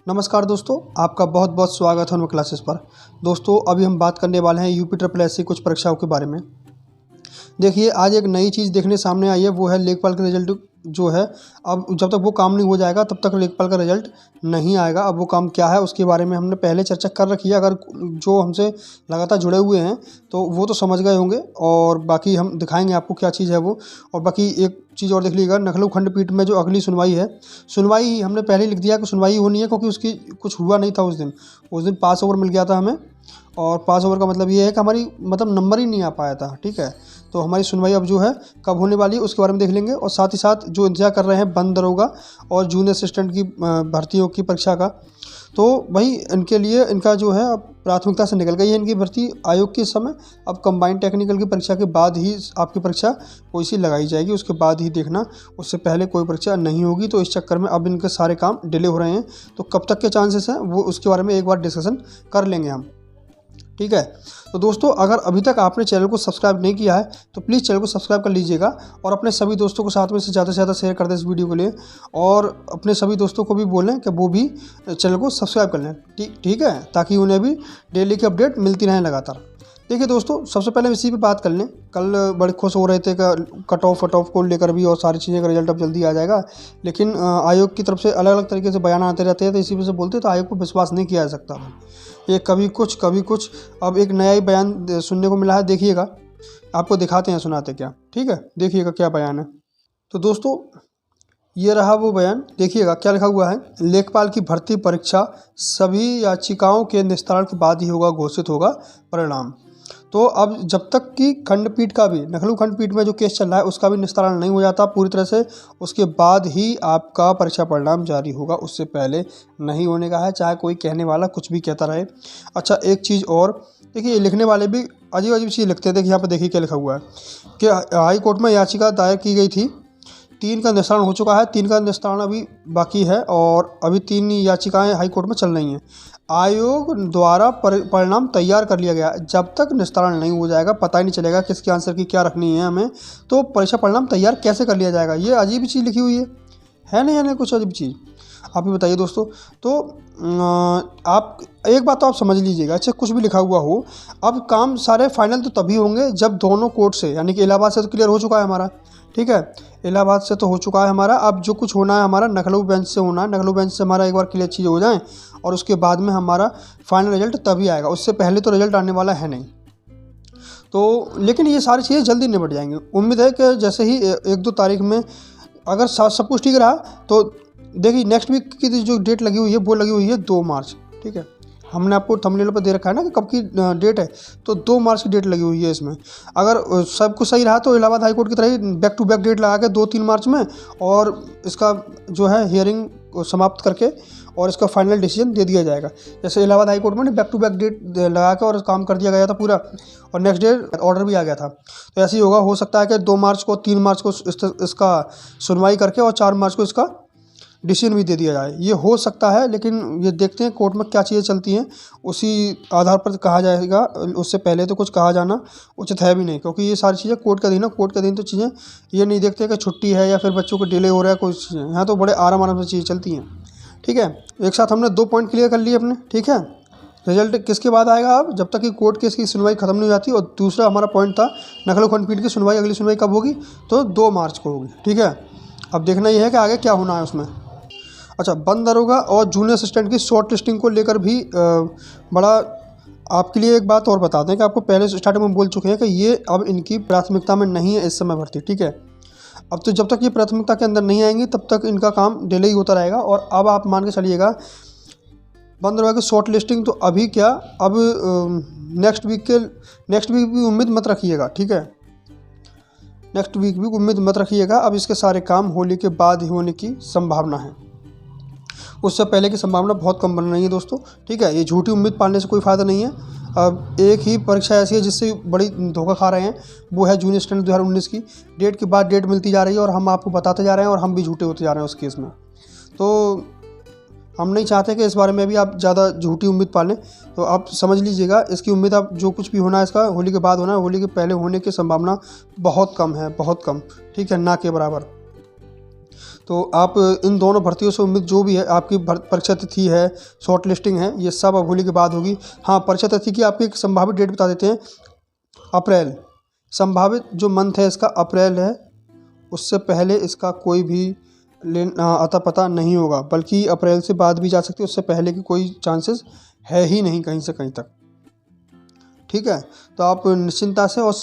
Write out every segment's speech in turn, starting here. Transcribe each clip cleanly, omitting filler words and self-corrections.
नमस्कार दोस्तों, आपका बहुत बहुत स्वागत है उनमें क्लासेस पर। दोस्तों, अभी हम बात करने वाले हैं यूपी ट्रिपल एस सी कुछ परीक्षाओं के बारे में। देखिए, आज एक नई चीज़ देखने सामने आई है, वो है लेखपाल का रिजल्ट जो है। अब जब तक वो काम नहीं हो जाएगा तब तक लेखपाल का रिजल्ट नहीं आएगा। अब वो काम क्या है उसके बारे में हमने पहले चर्चा कर रखी है। अगर जो हमसे लगातार जुड़े हुए हैं तो वो तो समझ गए होंगे, और बाकी हम दिखाएंगे आपको क्या चीज़ है वो। और बाकी एक चीज़ और देख लीजिएगा, लखनऊ खंडपीठ में जो अगली सुनवाई है, सुनवाई हमने पहले लिख दिया कि सुनवाई होनी है, क्योंकि उसकी कुछ हुआ नहीं था उस दिन पास ओवर मिल गया था हमें। और पास ओवर का मतलब ये है कि हमारी नंबर ही नहीं आ पाया था। ठीक है, तो हमारी सुनवाई अब जो है कब होने वाली है उसके बारे में देख लेंगे। और साथ ही साथ जो इंतजार कर रहे हैं बंद दरोगा और जूनियर असिस्टेंट की भर्तियों की परीक्षा का, तो भाई इनके लिए इनका जो है अब प्राथमिकता से निकल गई है इनकी भर्ती आयोग के इस समय। अब कंबाइंड टेक्निकल की परीक्षा के बाद ही आपकी परीक्षा कोई सी लगाई जाएगी, उसके बाद ही देखना, उससे पहले कोई परीक्षा नहीं होगी। तो इस चक्कर में अब इनके सारे काम डिले हो रहे हैं। तो कब तक के चांसेस हैं वो उसके बारे में एक बार डिस्कशन कर लेंगे हम। ठीक है, तो दोस्तों, अगर अभी तक आपने चैनल को सब्सक्राइब नहीं किया है तो प्लीज़ चैनल को सब्सक्राइब कर लीजिएगा, और अपने सभी दोस्तों को साथ में से ज़्यादा शेयर कर दें इस वीडियो के लिए। और अपने सभी दोस्तों को भी बोलें कि वो भी चैनल को सब्सक्राइब कर लें। ठीक है, ताकि उन्हें भी डेली की अपडेट मिलती रहें लगातार। देखिए दोस्तों, सबसे पहले इसी पे बात कर लें। कल बड़े खुश हो रहे थे कि कट ऑफ को लेकर भी और सारी चीज़ें का रिजल्ट अब जल्दी आ जाएगा, लेकिन आयोग की तरफ से अलग अलग तरीके से बयान आते रहते हैं, तो इसी वजह से बोलते तो आयोग को विश्वास नहीं किया जा सकता। ये कभी कुछ अब एक नया ही बयान सुनने को मिला है। देखिएगा, आपको दिखाते हैं सुनाते क्या। ठीक है, देखिएगा क्या बयान है। तो दोस्तों, ये रहा वो बयान। देखिएगा क्या लिखा हुआ है। लेखपाल की भर्ती परीक्षा सभी याचिकाओं के निस्तारण के बाद ही घोषित होगा परिणाम। तो अब जब तक कि खंडपीठ का भी, लखनऊ खंडपीठ में जो केस चल रहा है उसका भी निस्तारण नहीं हो जाता पूरी तरह से, उसके बाद ही आपका परीक्षा परिणाम जारी होगा। उससे पहले नहीं होने का है, चाहे कोई कहने वाला कुछ भी कहता रहे। अच्छा, एक चीज़ और देखिए, लिखने वाले भी अजीब अजीब चीज़ लिखते हैं। देखिए यहाँ पर देखिए क्या लिखा हुआ है कि हाई कोर्ट में याचिका दायर की गई थी, 3 का निस्तारण हो चुका है, 3 का निस्तारण अभी बाकी है, और अभी 3 याचिकाएं हाई कोर्ट में चल रही हैं। आयोग द्वारा परिणाम तैयार कर लिया गया। जब तक निस्तारण नहीं हो जाएगा पता ही नहीं चलेगा किसके आंसर की क्या रखनी है हमें, तो परीक्षा परिणाम तैयार कैसे कर लिया जाएगा। ये अजीब चीज़ लिखी हुई है नहीं? है नहीं कुछ अजीब चीज़? आप ही बताइए दोस्तों। तो आप एक बात तो आप समझ लीजिएगा, अच्छा कुछ भी लिखा हुआ हो, अब काम सारे फाइनल तो तभी होंगे जब दोनों कोर्ट से, यानी कि इलाहाबाद से तो क्लियर हो चुका है हमारा। ठीक है, इलाहाबाद से तो हो चुका है हमारा। अब जो कुछ होना है हमारा लखनऊ बेंच से होना है। लखनऊ बेंच से हमारा एक बार क्लियर चीज़ हो जाए और उसके बाद में हमारा फाइनल रिजल्ट तभी आएगा, उससे पहले तो रिजल्ट आने वाला है नहीं। तो लेकिन ये सारी चीज़ें जल्दी निपट जाएंगी। उम्मीद है कि जैसे ही 1-2 तारीख में अगर सब कुछ ठीक रहा तो देखिए, नेक्स्ट वीक की जो डेट लगी हुई है वो लगी हुई है 2 मार्च। ठीक है, हमने आपको थंबनेल पर दे रखा है ना कि कब की डेट है, तो 2 मार्च की डेट लगी हुई है इसमें। अगर सब कुछ सही रहा तो इलाहाबाद हाई कोर्ट की तरह ही बैक टू बैक डेट लगा के 2-3 मार्च में, और इसका जो है हियरिंग समाप्त करके और इसका फाइनल डिसीजन दे दिया जाएगा। जैसे इलाहाबाद हाई कोर्ट में बैक टू बैक डेट लगा के और काम कर दिया गया था पूरा, और नेक्स्ट डे ऑर्डर भी आ गया था। तो ऐसे ही होगा, हो सकता है कि 2 मार्च को 3 मार्च को इसका सुनवाई करके और 4 मार्च को इसका डिसीजन भी दे दिया जाए। ये हो सकता है, लेकिन ये देखते हैं कोर्ट में क्या चीज़ें चलती हैं, उसी आधार पर कहा जाएगा। उससे पहले तो कुछ कहा जाना उचित है भी नहीं, क्योंकि ये सारी चीज़ें कोर्ट का दिन है। कोर्ट का दिन तो चीज़ें ये नहीं देखते कि छुट्टी है या फिर बच्चों को डिले हो रहा है, कोई चीज़ें यहाँ तो बड़े आराम से चीज़ें चलती हैं। ठीक है, एक साथ हमने 2 पॉइंट क्लियर कर लिए अपने। ठीक है, रिजल्ट किसके बाद आएगा अब, जब तक कि कोर्ट केस की सुनवाई खत्म नहीं हो जाती। और दूसरा हमारा पॉइंट था लखनऊ खंडपीठ की सुनवाई, अगली सुनवाई कब होगी, तो 2 मार्च को होगी। ठीक है, अब देखना ये है कि आगे क्या होना है उसमें। अच्छा, बंद दरोगा और जूनियर असिस्टेंट की शॉर्ट लिस्टिंग को लेकर भी बड़ा आपके लिए एक बात और बताते हैं कि आपको पहले स्टार्टिंग में बोल चुके हैं कि ये अब इनकी प्राथमिकता में नहीं है इस समय भर्ती। ठीक है, अब तो जब तक ये प्राथमिकता के अंदर नहीं आएंगी तब तक इनका काम डिले ही होता रहेगा। और अब आप मान के चलिएगा, बंद दरोगा की शॉर्ट लिस्टिंग तो अभी क्या, अब नेक्स्ट वीक भी उम्मीद मत रखिएगा। ठीक है, नेक्स्ट वीक भी उम्मीद मत रखिएगा। अब इसके सारे काम होली के बाद ही होने की संभावना है, उससे पहले की संभावना बहुत कम बन रही है दोस्तों। ठीक है, ये झूठी उम्मीद पालने से कोई फ़ायदा नहीं है। अब एक ही परीक्षा ऐसी है जिससे बड़ी धोखा खा रहे हैं, वो है जूनियर असिस्टेंट 2019 की। डेट के बाद डेट मिलती जा रही है और हम आपको बताते जा रहे हैं, और हम भी झूठे होते जा रहे हैं उस केस में। तो हम नहीं चाहते कि इस बारे में भी आप ज़्यादा झूठी उम्मीद पालें। तो आप समझ लीजिएगा, इसकी उम्मीद आप जो कुछ भी होना है इसका होली के बाद होना है, होली के पहले होने की संभावना बहुत कम है, बहुत कम। ठीक है, ना के बराबर। तो आप इन दोनों भर्तियों से उम्मीद जो भी है, आपकी परीक्षा तिथि है, शॉर्ट लिस्टिंग है, ये सब अब होली के बाद होगी। हाँ, परीक्षा तिथि की आपकी एक संभावित डेट बता देते हैं, अप्रैल। संभावित जो मंथ है इसका अप्रैल है, उससे पहले इसका कोई भी अता पता नहीं होगा, बल्कि अप्रैल से बाद भी जा सकती है, उससे पहले की कोई चांसेस है ही नहीं कहीं से कहीं तक। ठीक है, तो आप निश्चिंता से और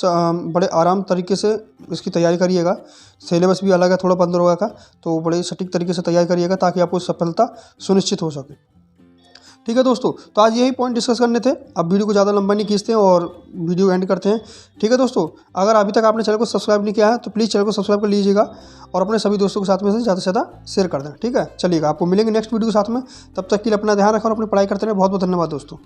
बड़े आराम तरीके से इसकी तैयारी करिएगा। सिलेबस भी अलग है थोड़ा 15 का, तो बड़े सटीक तरीके से तैयारी करिएगा ताकि आपको सफलता सुनिश्चित हो सके। ठीक है दोस्तों, तो आज यही पॉइंट डिस्कस करने थे। अब वीडियो को ज़्यादा लंबा नहीं खींचते हैं और वीडियो एंड करते हैं। ठीक है दोस्तों, अगर अभी तक आपने चैनल को सब्सक्राइब नहीं किया है तो प्लीज़ चैनल को सब्सक्राइब कर लीजिएगा और अपने सभी दोस्तों के साथ में से ज़्यादा शेयर कर दें। ठीक है, चलिएगा, आपको मिलेंगे नेक्स्ट वीडियो के साथ में। तब तक के लिए अपना ध्यान रखें और अपनी पढ़ाई करते रहें। बहुत बहुत धन्यवाद दोस्तों।